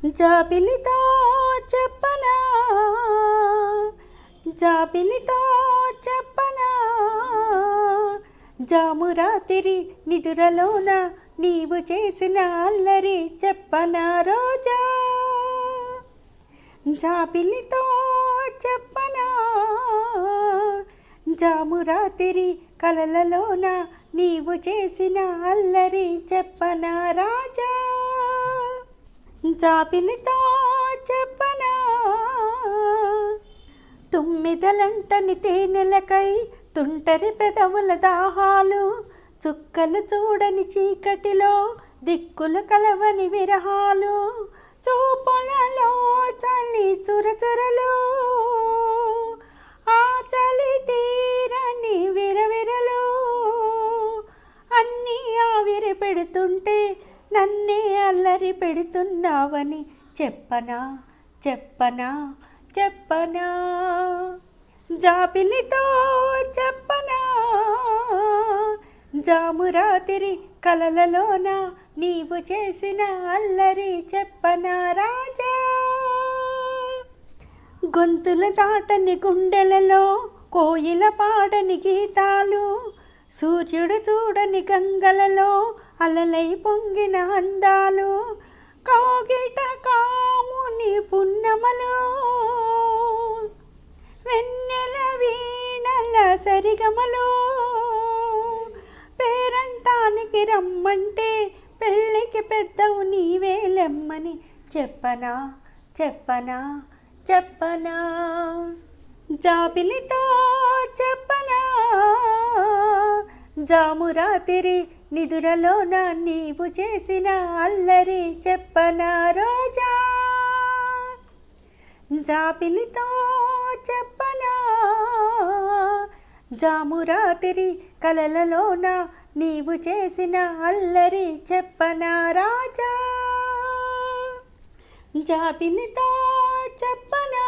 జాబిలితో చెప్పనా, జాబిలితో చెప్పనా, జామురాతిరి నిదురలోన నీవు చేసిన అల్లరి చెప్పనా రోజా. జాబిలితో చెప్పనా, జామురాతిరి కలలలోన నీవు చేసిన అల్లరి చెప్పనా రాజా. జాబిలితో చెప్పనా, తుమ్మిదలంటని తేనెలకై తుంటరి పెదవుల దాహాలు, చుక్కలు చూడని చీకటిలో దిక్కులు కలవని విరహాలు, చూపులలో చలి చురచురలు, ఆ చలి తీరని విరవిరలు, అన్నీ ఆవిరి పెడుతుంటే నన్నే అల్లరి పెడుతున్నావని చెప్పనా చెప్పనా చెప్పనా. జాబిలితో చెప్పనా, జామురాతిరి కలలలోన నీవు చేసిన అల్లరి చెప్పనా రాజా. గొంతుల దాటని గుండెలలో కోయిల పాడని గీతాలు, సూర్యుడు చూడని గంగలలో అలలై పొంగిన అందాలు, కాగిట కాముని పున్నమలు, వెన్నెల వీణల సరిగమలు, పేరంటానికి రమ్మంటే పెళ్ళికి పెద్దవు నీవేలెమ్మని చెప్పనా చెప్పనా చెప్పనా. జాబిలితో చెప్పనా, జామురాతిరి నిదురలోన నీవు చేసిన అల్లరి చెప్పనా రోజా. జాబిలితో చెప్పనా, జామురాతిరి కలలలోన నీవు చేసిన అల్లరి చెప్పనా రాజా. జాబిలితో చెప్పనా,